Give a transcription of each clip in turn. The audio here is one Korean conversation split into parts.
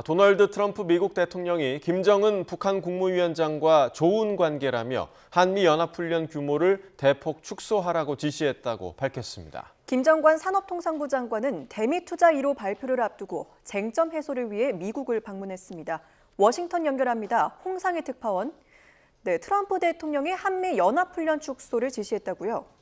도널드 트럼프 미국 대통령이 김정은 북한 국무위원장과 좋은 관계라며 한미연합훈련 규모를 대폭 축소하라고 지시했다고 밝혔습니다. 김정관 산업통상부 장관은 대미 투자 1호 발표를 앞두고 쟁점 해소를 위해 미국을 방문했습니다. 워싱턴 연결합니다. 홍상희 특파원. 네, 트럼프 대통령이 한미연합훈련 축소를 지시했다고요?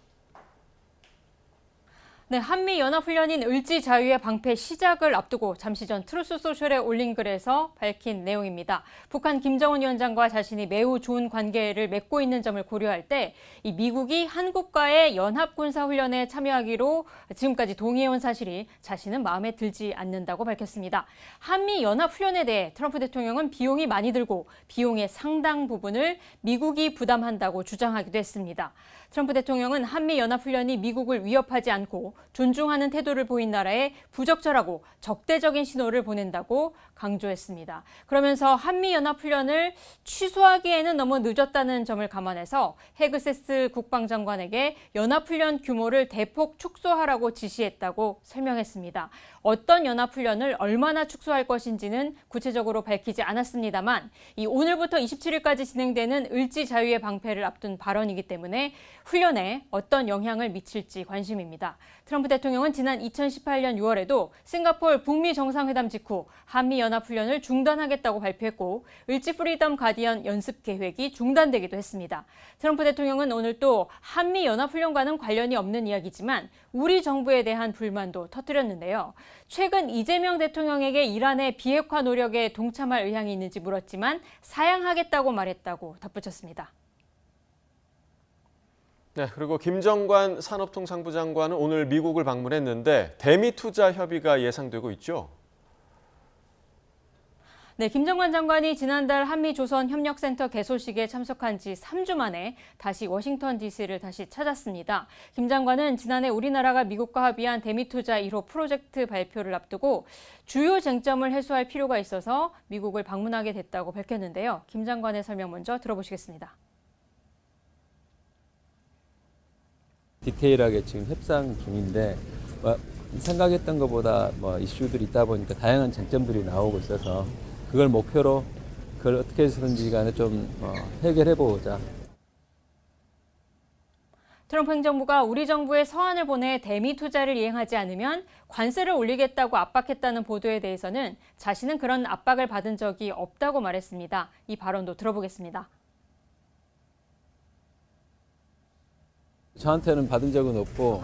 네, 한미연합훈련인 을지자유의 방패 시작을 앞두고 잠시 전 트루스 소셜에 올린 글에서 밝힌 내용입니다. 북한 김정은 위원장과 자신이 매우 좋은 관계를 맺고 있는 점을 고려할 때 이 미국이 한국과의 연합군사훈련에 참여하기로 지금까지 동의해온 사실이 자신은 마음에 들지 않는다고 밝혔습니다. 한미연합훈련에 대해 트럼프 대통령은 비용이 많이 들고 비용의 상당 부분을 미국이 부담한다고 주장하기도 했습니다. 트럼프 대통령은 한미연합훈련이 미국을 위협하지 않고 존중하는 태도를 보인 나라에 부적절하고 적대적인 신호를 보낸다고 강조했습니다. 그러면서 한미연합훈련을 취소하기에는 너무 늦었다는 점을 감안해서 헤그세스 국방장관에게 연합훈련 규모를 대폭 축소하라고 지시했다고 설명했습니다. 어떤 연합훈련을 얼마나 축소할 것인지는 구체적으로 밝히지 않았습니다만 오늘부터 27일까지 진행되는 을지자유의 방패를 앞둔 발언이기 때문에 훈련에 어떤 영향을 미칠지 관심입니다. 트럼프 대통령은 지난 2018년 6월에도 싱가포르 북미 정상회담 직후 한미연합훈련을 중단하겠다고 발표했고 을지 프리덤 가디언 연습 계획이 중단되기도 했습니다. 트럼프 대통령은 오늘 또 한미연합훈련과는 관련이 없는 이야기지만 우리 정부에 대한 불만도 터뜨렸는데요. 최근 이재명 대통령에게 이란의 비핵화 노력에 동참할 의향이 있는지 물었지만 사양하겠다고 말했다고 덧붙였습니다. 네, 그리고 김정관 산업통상부 장관은 오늘 미국을 방문했는데 대미 투자 협의가 예상되고 있죠? 네, 김정관 장관이 지난달 한미조선협력센터 개소식에 참석한 지 3주 만에 다시 워싱턴 DC를 다시 찾았습니다. 김 장관은 지난해 우리나라가 미국과 합의한 대미투자 1호 프로젝트 발표를 앞두고 주요 쟁점을 해소할 필요가 있어서 미국을 방문하게 됐다고 밝혔는데요. 김 장관의 설명 먼저 들어보시겠습니다. 디테일하게 지금 협상 중인데 생각했던 것보다 이슈들이 있다 보니까 다양한 쟁점들이 나오고 있어서 그걸 목표로 그걸 어떻게 해서든지 간에 좀 해결해보자. 트럼프 행정부가 우리 정부에 서한을 보내 대미 투자를 이행하지 않으면 관세를 올리겠다고 압박했다는 보도에 대해서는 자신은 그런 압박을 받은 적이 없다고 말했습니다. 이 발언도 들어보겠습니다. 저한테는 받은 적은 없고,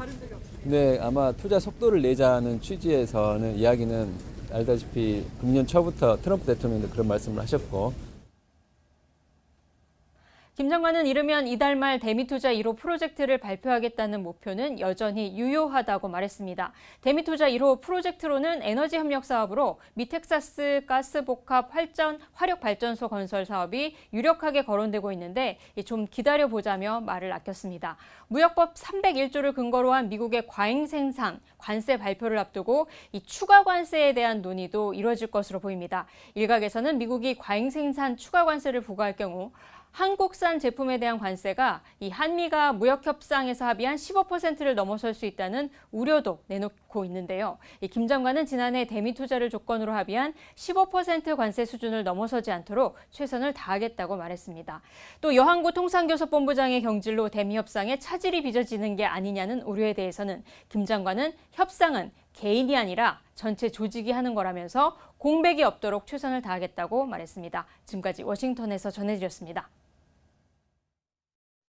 근데 아마 투자 속도를 내자는 취지에서는 이야기는 알다시피 금년 초부터 트럼프 대통령도 그런 말씀을 하셨고. 김 장관은 이르면 이달 말 대미투자 1호 프로젝트를 발표하겠다는 목표는 여전히 유효하다고 말했습니다. 대미투자 1호 프로젝트로는 에너지 협력 사업으로 미 텍사스 가스복합 화력발전소 건설 사업이 유력하게 거론되고 있는데 좀 기다려보자며 말을 아꼈습니다. 무역법 301조를 근거로 한 미국의 과잉 생산, 관세 발표를 앞두고 이 추가 관세에 대한 논의도 이뤄질 것으로 보입니다. 일각에서는 미국이 과잉 생산 추가 관세를 부과할 경우 한국산 제품에 대한 관세가 이 한미가 무역협상에서 합의한 15%를 넘어설 수 있다는 우려도 내놓고 있는데요. 김 장관은 지난해 대미 투자를 조건으로 합의한 15% 관세 수준을 넘어서지 않도록 최선을 다하겠다고 말했습니다. 또 여항구 통상교섭본부장의 경질로 대미 협상에 차질이 빚어지는 게 아니냐는 우려에 대해서는 김 장관은 협상은 개인이 아니라 전체 조직이 하는 거라면서 공백이 없도록 최선을 다하겠다고 말했습니다. 지금까지 워싱턴에서 전해드렸습니다.